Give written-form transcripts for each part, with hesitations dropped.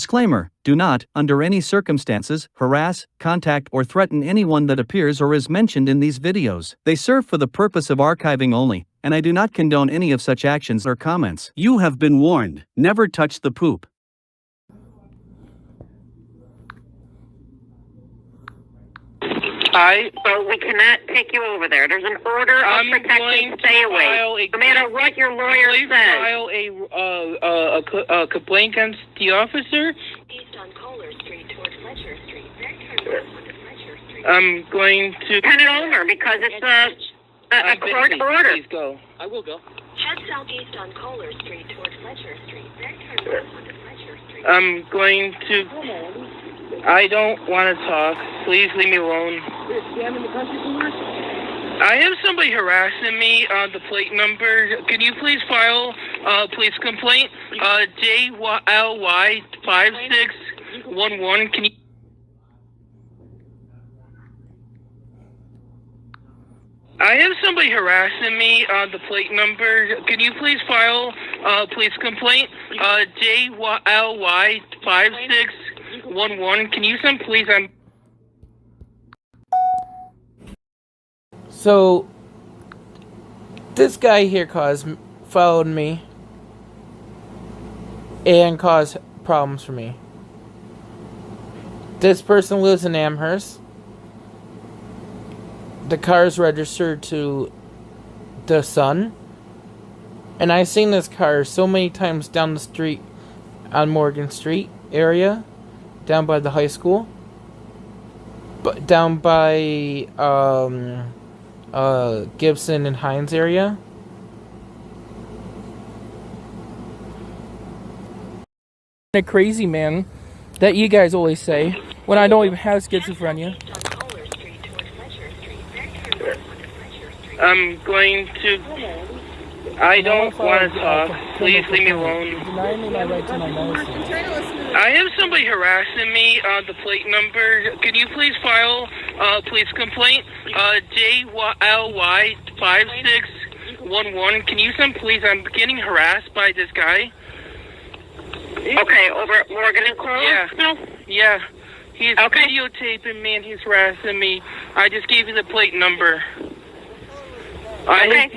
Disclaimer: do not, under any circumstances, harass, contact, or threaten anyone that appears or is mentioned in these videos. They serve for the purpose of archiving only, and I do not condone any of such actions or comments. You have been warned. Never touch the poop. So we cannot take you over there. There's an order of protection. Stay away. No matter what your lawyer says. File a complaint against the officer. East on Kohler Street toward Fletcher Street. Then turn left onto Fletcher Street. I'm going to Turn it over because it's a court order. Please go. I will go. Head southeast on Kohler Street toward Fletcher Street. Then turn left onto Fletcher Street. I'm going to... I don't want to talk. Please leave me alone. I have somebody harassing me on the plate number. Can you please file a police complaint? JLY 5611. Can you... I have somebody harassing me on the plate number. Can you please file a police complaint? JLY 5611. Can you send police on... So, this guy here followed me and caused problems for me. This person lives in Amherst. The car is registered to the Sun. And I've seen this car so many times down the street on Morgan Street area, down by the high school, but down by Gibson and Hines area. A crazy man that you guys always say when I don't even have schizophrenia. I'm going to... I don't want to talk. Please leave me alone. I have somebody harassing me on the plate number. Can you please file a police complaint? JLY 5611. Can you send police? I'm getting harassed by this guy. Okay, over at Morgan and Coral? Yeah. He's videotaping me and he's harassing me. I just gave you the plate number. Okay.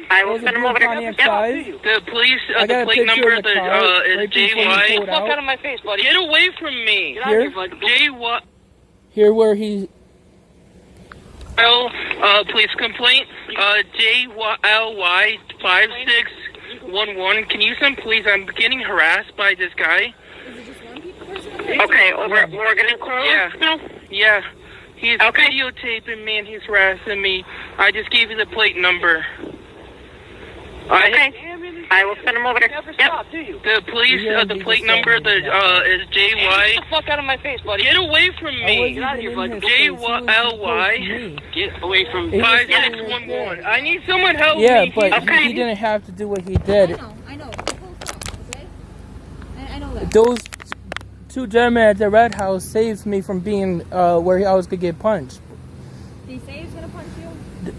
I will send him over there. The police, the plate number is JY. Get the fuck out of my face, buddy. Get away from me. Get out of here, buddy. JY. Here where he... Police complaint. JLY 5611. Can you send police? I'm getting harassed by this guy. Okay, over at Morgan and Coral? Yeah. He's videotaping me and he's harassing me. I just gave you the plate number. Okay. I will send him over there. The police, the plate number, is JY. Get the fuck out of my face, buddy. Get away from me. Get out of here, buddy. JLY. Get away from me. 5611. I need someone help me. Yeah, but he didn't have to do what he did. I know. Okay? I know that. Those two gentlemen at the Red House saved me from being where I was going to get punched. Did he say he was going to punch you? The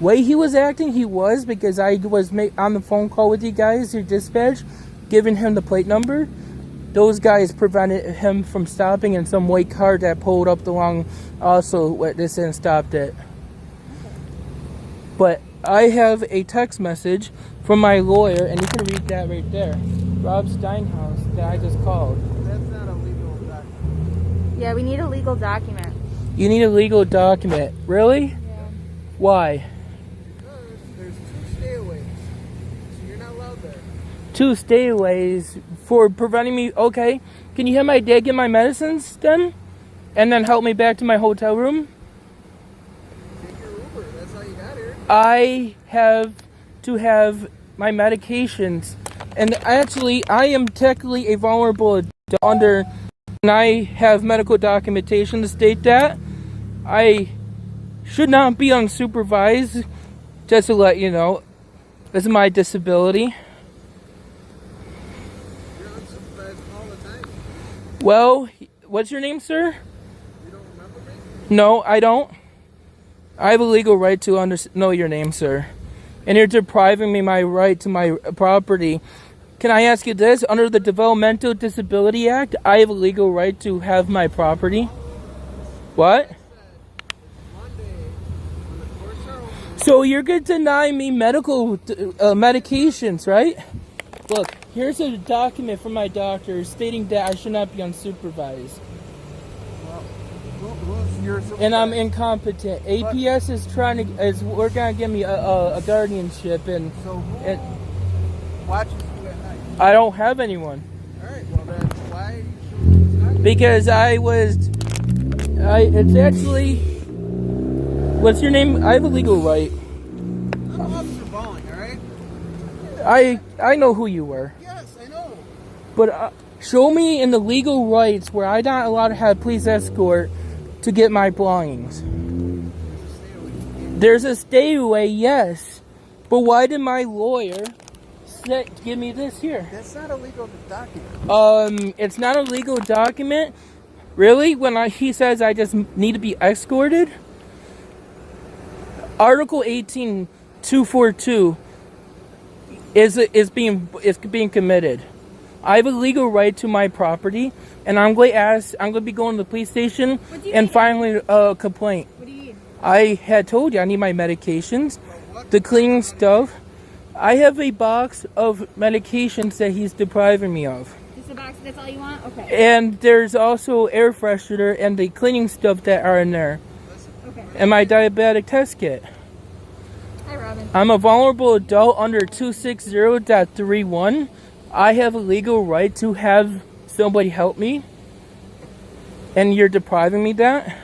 way he was acting, he was, because I was on the phone call with you guys, your dispatch, giving him the plate number. Those guys prevented him from stopping, and some white car that pulled up the wrong also witnessed and stopped it. But I have a text message from my lawyer, and you can read that right there. Rob Steinhaus, that I just called. Yeah, we need a legal document. You need a legal document. Really? Yeah. Why? There's 2 stayaways. So you're not allowed there. 2 stayaways for preventing me. Okay. Can you have my dad get my medicines then? And then help me back to my hotel room? Take your Uber. That's how you got here. I have to have my medications. And actually, I am technically a vulnerable under... And I have medical documentation to state that. I should not be unsupervised, just to let you know. This is my disability. You're unsupervised all the time. Well, what's your name, sir? You don't remember me? No, I don't. I have a legal right to know your name, sir. And you're depriving me my right to my property Can I ask you this? Under the Developmental Disability Act, I have a legal right to have my property. What? So you're going to deny me medical medications, right? Look, here's a document from my doctor stating that I should not be unsupervised. Who's your supervisor? And I'm incompetent. APS is we're going to give me a guardianship, and So who watches you at night? I don't have anyone. Alright, well then why are you showing this document? Because it's actually, what's your name? I have a legal right. I'm Officer Bowling, alright? I know who you were. Yes, I know. But show me in the legal rights where I'm not allowed to have police escort to get my belongings. There's a stay away, yes. But why did my lawyer give me this here? That's not a legal document. It's not a legal document? Really? When he says I just need to be escorted? Article 18.242 is being committed. I have a legal right to my property, and I'm going to be going to the police station and filing a complaint. What do you need? I had told you I need my medications, the cleaning stuff. I have a box of medications that he's depriving me of. Just a box, that's all you want? Okay. And there's also air freshener and the cleaning stuff that are in there. Okay. And my diabetic test kit. Hi, Robin. I'm a vulnerable adult under 260.31. I have a legal right to have somebody help me. And you're depriving me that?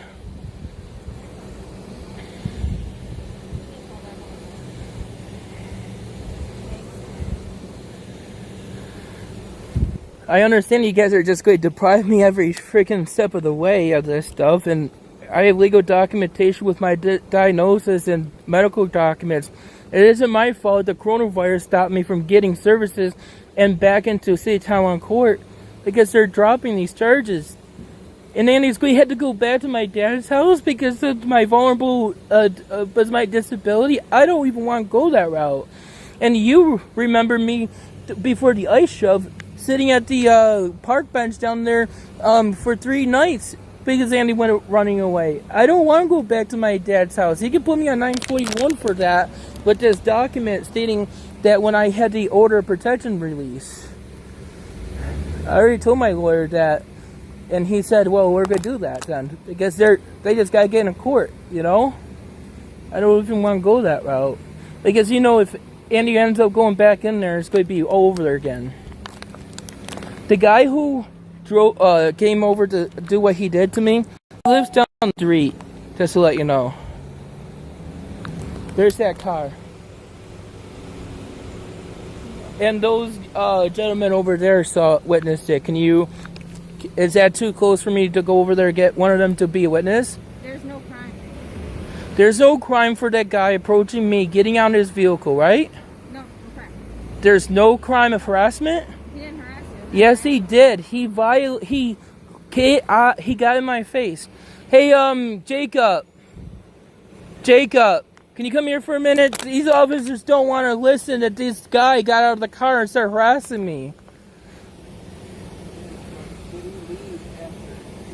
I understand you guys are just going to deprive me every freaking step of the way of this stuff, and I have legal documentation with my diagnosis and medical documents. It isn't my fault the coronavirus stopped me from getting services and back into City Town Court because they're dropping these charges. And then he's going to have to go back to my dad's house because of my vulnerable, my disability. I don't even want to go that route. And you remember me before the ice shove sitting at the park bench down there for 3 nights because Andy went running away. I don't want to go back to my dad's house. He can put me on 941 for that with this document stating that when I had the order of protection release. I already told my lawyer that, and he said, well, we're going to do that then because they just got to get in court, you know? I don't even want to go that route because, you know, if Andy ends up going back in there, it's going to be all over there again. The guy who came over to do what he did to me lives down the street, just to let you know. There's that car. And those gentlemen over there witnessed it. Is that too close for me to go over there and get one of them to be a witness? There's no crime. There's no crime for that guy approaching me, getting out of his vehicle, right? No crime. There's no crime of harassment? He didn't harass you. Yes, he did. He got in my face. Hey, Jacob, can you come here for a minute? These officers don't want to listen that this guy got out of the car and started harassing me. Did he leave after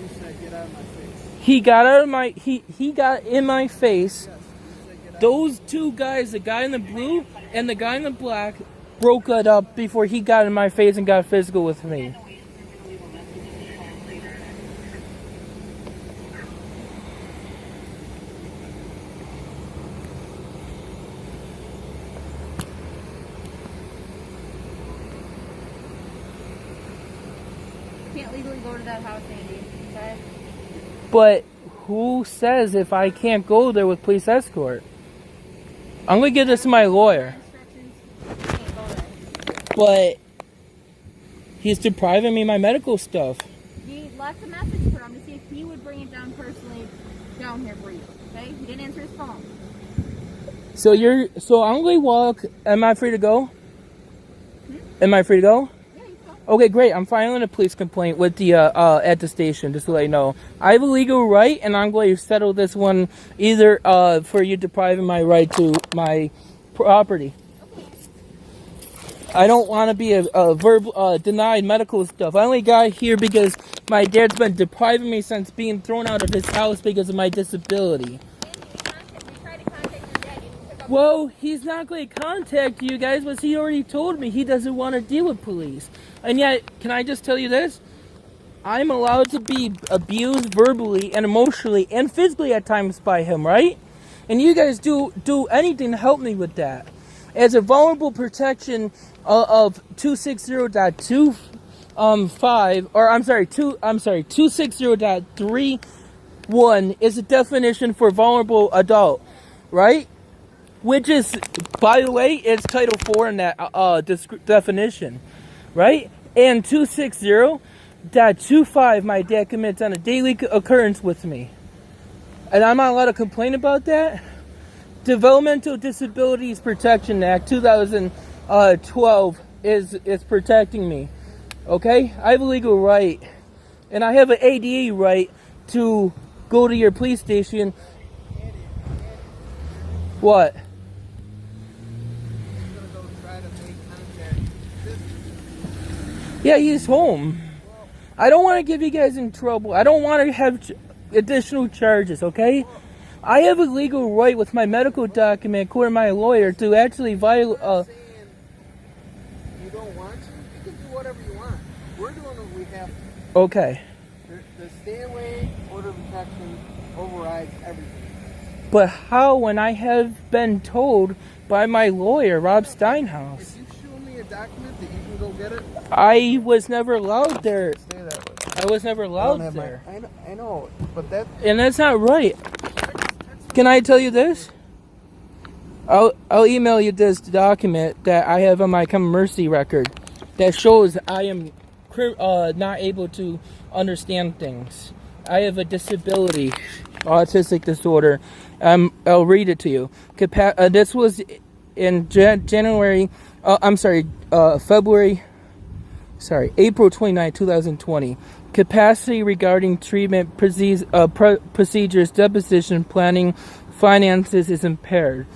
you said get out of my face? He got out of my he got in my face. Yes, you said get out. Those two guys, the guy in the blue and the guy in the black, broke it up before he got in my face and got physical with me. Can't legally go to that house, Andy. Okay? But who says if I can't go there with police escort? I'm gonna give this to my lawyer. Instructions. You can't go there. But he's depriving me of my medical stuff. He left a message for him to see if he would bring it down personally down here for you. Okay? He didn't answer his phone. So I'm going to walk. Am I free to go? Am I free to go? Yeah, you can go. Okay, great. I'm filing a police complaint with the at the station, just to let you know. I have a legal right, and I'm going to settle this one either for you depriving my right to my property. I don't want to be a verbal denied medical stuff. I only got here because my dad's been depriving me since being thrown out of his house because of my disability. Well, he's not going to contact you guys, but he already told me he doesn't want to deal with police. And yet, can I just tell you this? I'm allowed to be abused verbally and emotionally and physically at times by him, right? And you guys do anything to help me with that. As a vulnerable protection of 260.25, or I'm sorry, 260.31 is a definition for vulnerable adult, right? Which is, by the way, it's Title 4 in that definition, right? And 260.25, my dad commits on a daily occurrence with me. And I'm not allowed to complain about that. Developmental Disabilities Protection Act 2012 is protecting me. Okay? I have a legal right. And I have an ADA right to go to your police station. What? Yeah, he's home. I don't want to give you guys in trouble. I don't want to have additional charges, okay? I have a legal right with my medical document, according to my lawyer, to actually violate. You don't want to? You can do whatever you want. We're doing what we have to. Okay. The stay away order of protection overrides everything. But how, when I have been told by my lawyer, Rob Steinhaus? If you show me a document that you can go get it, I was never allowed there. stay that way. I was never allowed there. I know, but that. And that's not right. Can I tell you this? I'll email you this document that I have on my Common Mercy record that shows I am not able to understand things. I have a disability, autistic disorder. I'll read it to you. This was in April 29, 2020. Capacity regarding treatment procedures, deposition planning, finances is impaired.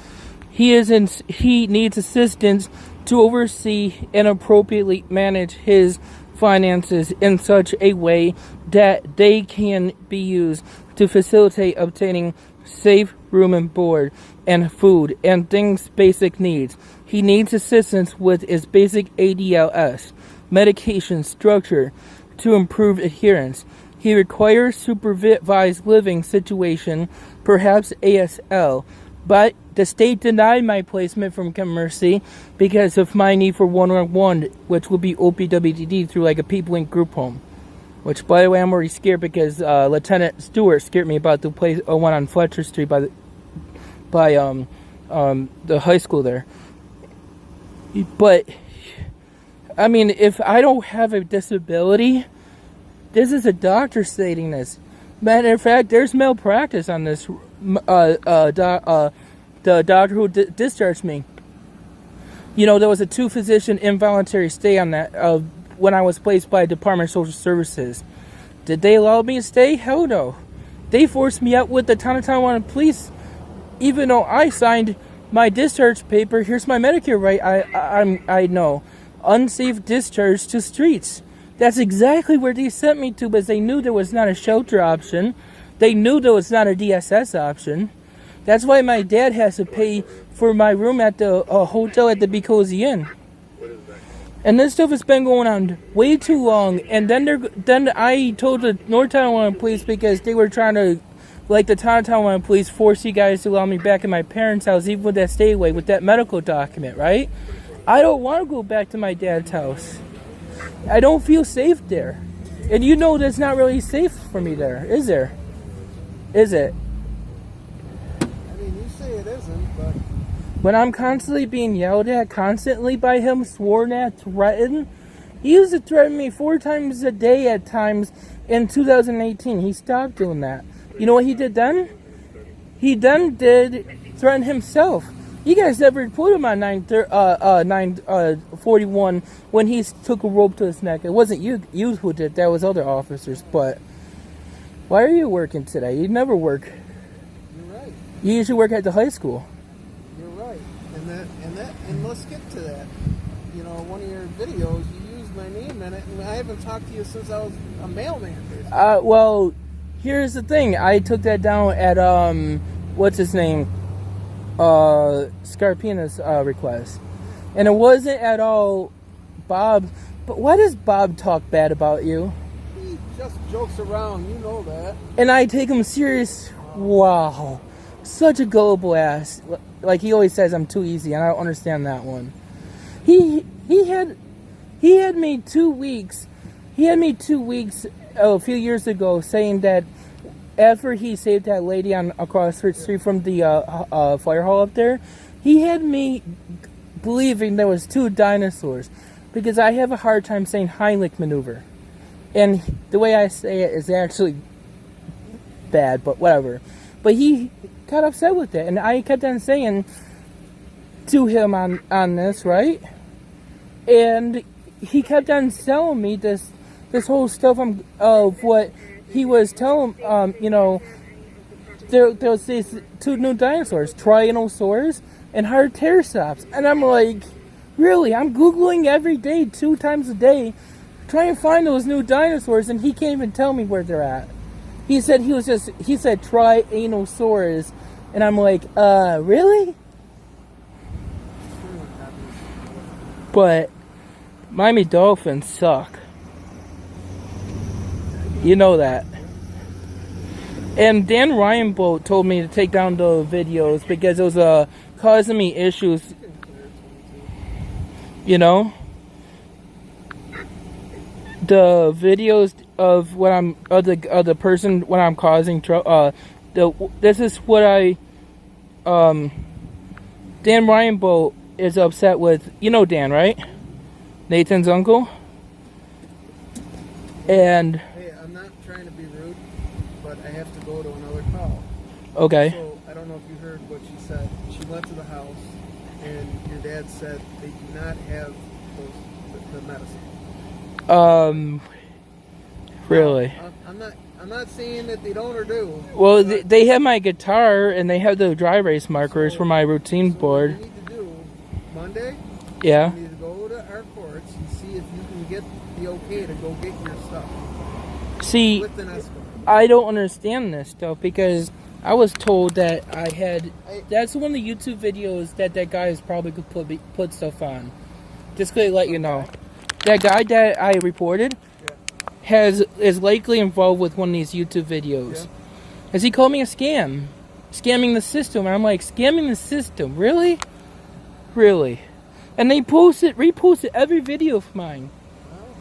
He needs assistance to oversee and appropriately manage his finances in such a way that they can be used to facilitate obtaining safe room and board and food and things basic needs. He needs assistance with his basic ADLS medication structure to improve adherence. He requires supervised living situation, perhaps ASL, but the state denied my placement from Mercy because of my need for one-on-one, which will be OPWDD through like a people-in group home. Which, by the way, I'm already scared because Lieutenant Stewart scared me about the place one on Fletcher Street by the high school there. But I mean, if I don't have a disability, this is a doctor stating this. Matter of fact, there's malpractice on this. The doctor who discharged me. You know, there was a 2-physician involuntary stay on that when I was placed by Department of Social Services. Did they allow me to stay? Hell no. They forced me out with the Tonawanda Police, even though I signed my discharge paper. Here's my Medicare right. I know. Unsafe discharge to streets. That's exactly where they sent me to, because they knew there was not a shelter option. They knew there was not a DSS option. That's why my dad has to pay for my room at the hotel at the Becozy Inn. And this stuff has been going on way too long. And then I told the North Tonawanda Police, because they were trying to, like the Tonawanda Police, force you guys to allow me back in my parents' house, even with that stay away, with that medical document, right? I don't want to go back to my dad's house. I don't feel safe there. And you know that's not really safe for me there, is there? Is it? I mean, you say it isn't, but... When I'm constantly being yelled at, constantly by him, sworn at, threatened. He used to threaten me 4 times a day at times in 2018. He stopped doing that. You know what he did then? He then did threaten himself. You guys never put him on 941 when he took a rope to his neck. It wasn't you who did that. It was other officers. But why are you working today? You never work. You're right. You usually work at the high school. You're right. And let's get to that. You know, one of your videos, you used my name in it, and I haven't talked to you since I was a mailman. Basically. Well, here's the thing. I took that down at what's his name, Scarpina's request, and it wasn't at all Bob. But why does Bob talk bad about you? He just jokes around, you know that. And I take him serious. Wow, such a gullible ass. Like he always says, I'm too easy, and I don't understand that one. He had me 2 weeks. He had me 2 weeks a few years ago saying that after he saved that lady on across the street from the fire hall up there, he had me believing there was 2 dinosaurs because I have a hard time saying Heimlich maneuver, and the way I say it is actually bad, but whatever. But he got upset with it, and I kept on saying to him on this, right? And he kept on telling me this whole stuff of what he was telling, you know, there was these 2 new dinosaurs, Tyrannosaurus and Hardteratops. And I'm like, really? I'm Googling every day, 2 times a day, trying to find those new dinosaurs, and he can't even tell me where they're at. He said Tyrannosaurus, and I'm like, really? But Miami Dolphins suck. You know that. And Dan Ryanbolt told me to take down the videos because it was causing me issues. You know? The videos of what I'm of the person when I'm causing trouble. This is what I Dan Ryanbolt is upset with. You know Dan, right? Nathan's uncle. And Hey, I'm not trying to be rude, but I have to go to another call. okay. So I don't know if you heard what she said. She went to the house, and your dad said they do not have the medicine. Really? I'm not saying that they don't or do. Well, they have my guitar and they have the dry erase markers for my routine board. What you need to do Monday? Yeah. You need to go to our courts and see if you can get the okay to go get your stuff. See, With an escort. I don't understand this stuff because I was told that I had. That's one of the YouTube videos that guy is probably could put stuff on. Just to let you know, that guy that I reported is likely involved with one of these YouTube videos. As he called me a scamming the system, and I'm like, scamming the system, really? And they reposted every video of mine,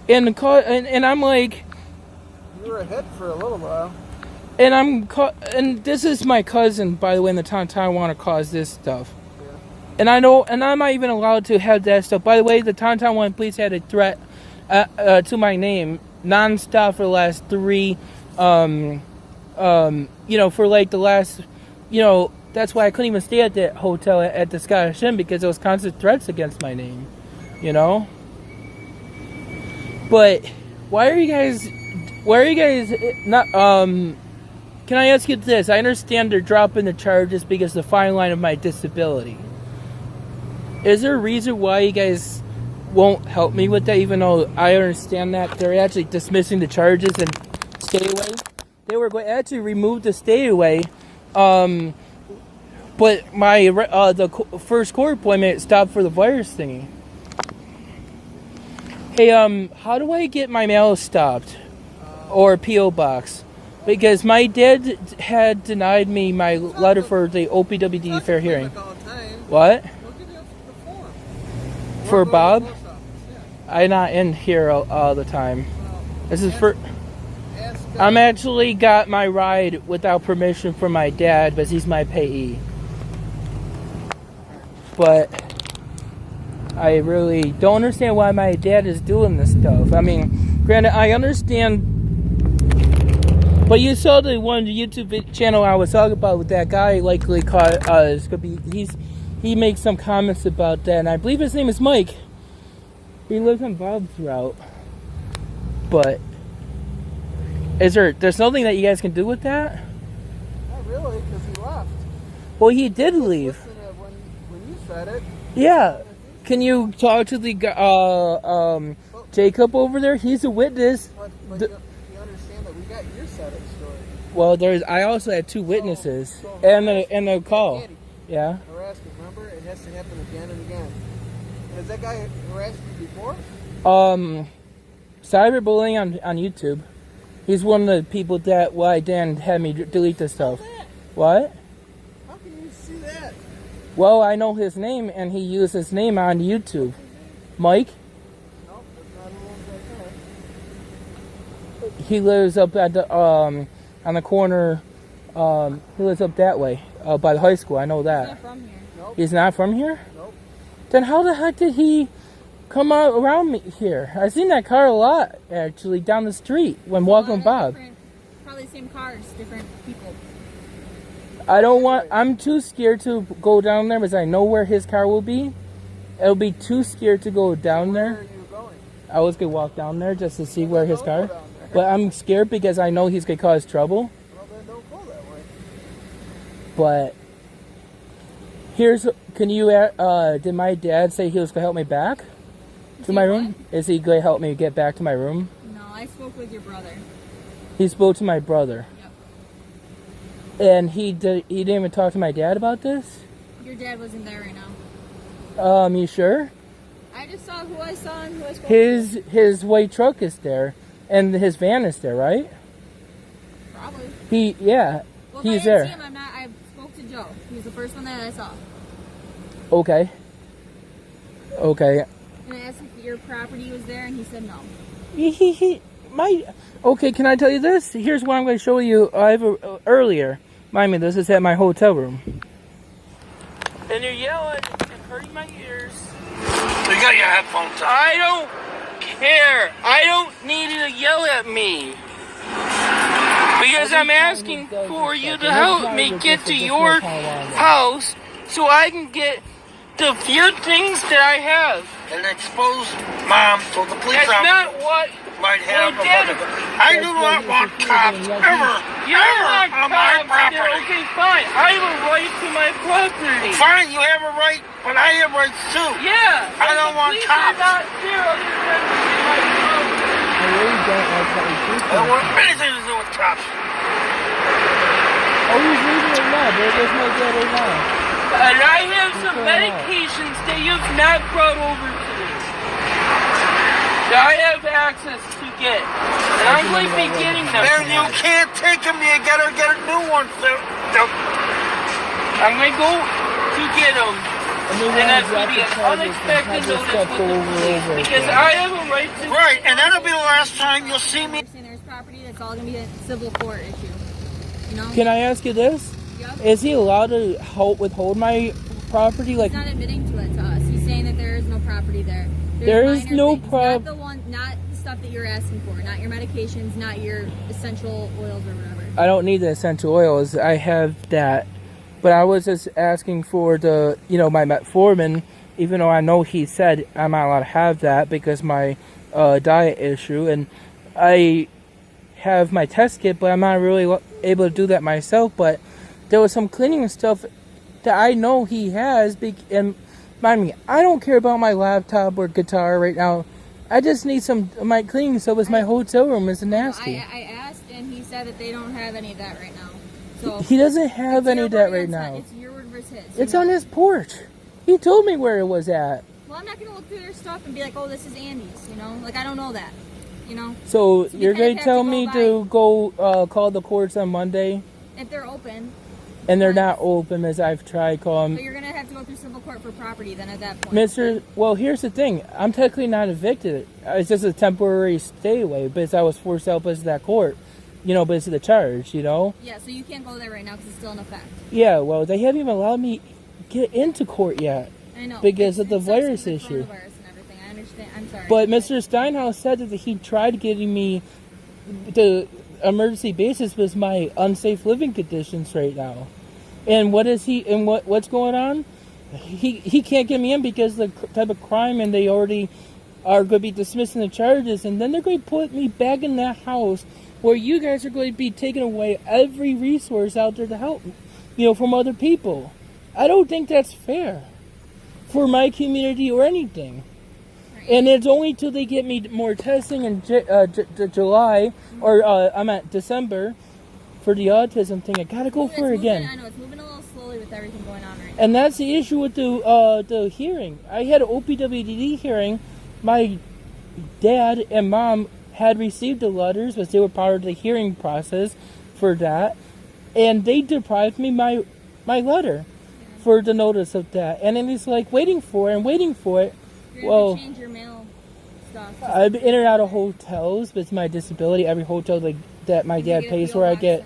and I'm like, you were ahead for a little while. And this is my cousin, by the way, in the Tauntaun to cause this stuff. And I know, and I'm not even allowed to have that stuff. By the way, the Tauntaun police had a threat to my name non-stop for the last 3, for like the last, that's why I couldn't even stay at that hotel at the Scottish Inn because there was constant threats against my name, But why are you guys not, can I ask you this? I understand they're dropping the charges because of the fine line of my disability. Is there a reason why you guys won't help me with that, even though I understand that they're actually dismissing the charges and stay away? They were going to actually remove the stay away, but my the first court appointment stopped for the virus thingy. Hey, how do I get my mail stopped or P.O. box? Because my dad had denied me my letter for the OPWD fair hearing. What? For Bob? I'm not in here all the time. This is for... I'm actually got my ride without permission from my dad, but he's my payee. But I really don't understand why my dad is doing this stuff. I mean, granted, I understand... But you saw the one YouTube channel I was talking about with that guy likely caught he makes some comments about that, and I believe his name is Mike. He lives on Bob's route. But there's nothing that you guys can do with that? Not really, because he left. Well, he did leave. When you said it. Yeah. Can you talk to the Jacob over there? He's a witness. But you understand that we got your side of the story. Well, I also had 2 witnesses and the call. Daddy, Yeah. harassment, remember? It has to happen again and again. And has that guy harassed you before? Cyberbullying on YouTube. He's one of the people that Dan had me delete this stuff. What? How can you see that? Well, I know his name, and he used his name on YouTube. Mike? Nope, that's not who owns that car. He lives up at the on the corner. He lives up that way, by the high school. I know that. He's not from here. Nope. He's not from here? Nope. Then how the heck did he come out around me here? I've seen that car a lot, actually, down the street when walking Bob. Probably same cars, different people. I don't want. I'm too scared to go down there because I know where his car will be. It'll be too scared to go down Where are there. you going? I was gonna walk down there just to see where his Don't car. go down there. But I'm scared because I know he's gonna cause trouble. Well, then don't go that way. But here's. Can you? Did my dad say he was gonna help me back to my room? Is he gonna help me get back to my room? No, I spoke with your brother. He spoke to my brother. Yep. And he didn't even talk to my dad about this? Your dad wasn't there right now. You sure? I just saw who I saw and who I spoke His white truck is there, and his van is there, right? to. Probably. He's Well, if there. I didn't see him, I spoke to Joe. He was the first one that I saw. Okay. Okay. And I asked if your property was there, and he said no. Okay, can I tell you this? Here's what I'm going to show you earlier. Mind me, this is at my hotel room. And you're yelling and hurting my ears. You got your headphones on. I don't care. I don't need you to yell at me. Because I'm asking for you to help me get to your house so I can get the few things that I have. And expose Mom so the police That's not what might have. my dad. I do not want cops ever, You don't want on my cops. property. Okay, fine. I have a right to my property. Fine, you have a right, but I have rights too. Yeah. I don't want cops. Not here other than my property. I really don't like how he treats I don't want anything to do with cops. Oh, he's leaving it now. There's my dad right now. And I have some medications that you've not brought over to me. That I have access to get. And I'm going to be getting them. And you can't take them, you gotta get a new one. I'm going to go to get them. And that's going to be an unexpected notice with the police. Because I have a right to... Right, and that'll be the last time you'll see me. There's property that's all going to be a civil court issue. You know? Can I ask you this? Yep. Is he allowed to withhold my property? Like, He's not admitting to it to us. He's saying that there is no property there. There is minor no things, not the stuff that you're asking for, not your medications, not your essential oils or whatever. I don't need the essential oils. I have that. But I was just asking for the, my metformin, even though I know he said I'm not allowed to have that because my diet issue. And I have my test kit, but I'm not really able to do that myself. But there was some cleaning stuff that I know he has. And mind me, I don't care about my laptop or guitar right now. I just need my cleaning stuff because my hotel room is nasty. I asked, and he said that they don't have any of that right now. So he doesn't have any of that right now. It's your word versus his. It's on his porch. He told me where it was at. Well, I'm not going to look through their stuff and be like, oh, this is Andy's, Like, I don't know that, So you're kind going of to tell have to me go to go call the courts on Monday? If they're open. And they're not open as I've tried calling. But you're going to have to go through civil court for property then at that point. Well, here's the thing. I'm technically not evicted. It's just a temporary stay away because I was forced out because of that court. Because of the charge, Yeah, so you can't go there right now because it's still in effect. Yeah, well, they haven't even allowed me get into court yet. I know. Because of the virus issue. Coronavirus and everything. I understand. I'm sorry. But Mr. Steinhaus said that he tried getting me the emergency basis with my unsafe living conditions right now. And what is he? And what's going on? He can't get me in because of the type of crime, and they already are going to be dismissing the charges, and then they're going to put me back in that house where you guys are going to be taking away every resource out there to help, from other people. I don't think that's fair. for my community or anything. And it's only till they get me more testing in July, or I'm at December, for the autism thing. I gotta go for it again. I know, it's moving a little slowly with everything going on right now. And that's the issue with the hearing. I had an OPWDD hearing. My dad and mom had received the letters, but they were part of the hearing process for that. And they deprived me my letter for the notice of that. And then it's like waiting for it. You're gonna change your mail stuff. I've been in and out of hotels with my disability. Every hotel that my dad pays for, I get.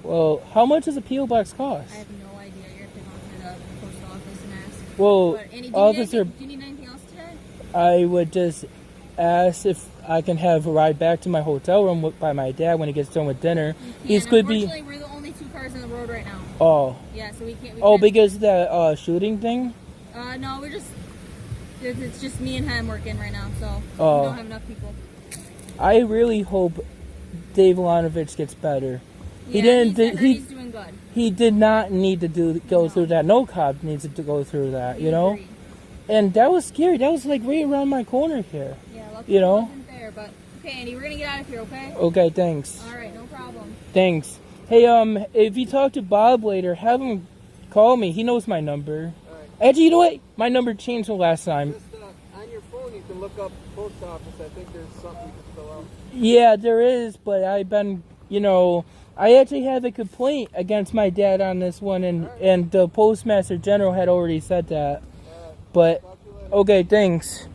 Well, how much does a P.O. box cost? I have no idea. You have to go to the post office and ask. Well, But, Andy, officer, do you need anything else today? I would just ask if I can have a ride back to my hotel room by my dad when he gets done with dinner. He's could be. Unfortunately, we're the only 2 cars on the road right now. Oh. Yeah, so we can't. Because of that shooting thing. No, we're just. It's just me and him working right now, so we don't have enough people. I really hope Dave Lanovich gets better. Yeah, he's doing good. He did not need to go through that. No cop needs to go through that, you know? Agree. And that was scary. That was like right around my corner here. Yeah, luckily you know? it wasn't there, but okay, Andy, we're gonna get out of here, okay? Okay, thanks. Alright, no problem. Thanks. Hey, if you talk to Bob later, have him call me. He knows my number. Right. Actually, you know what? My number changed from last time. Just on your phone, you can look up post office. I think there's something you can fill out. Yeah, there is, but I've been, I actually have a complaint against my dad on this one, and the Postmaster General had already said that. But, okay, thanks.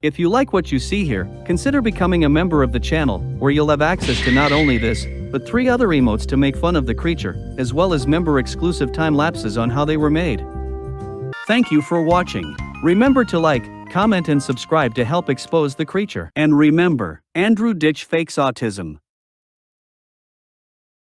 If you like what you see here, consider becoming a member of the channel, where you'll have access to not only this, but 3 other emotes to make fun of the creature, as well as member-exclusive time lapses on how they were made. Thank you for watching. Remember to like, comment and subscribe to help expose the creature. And remember, Andrew Ditch fakes autism.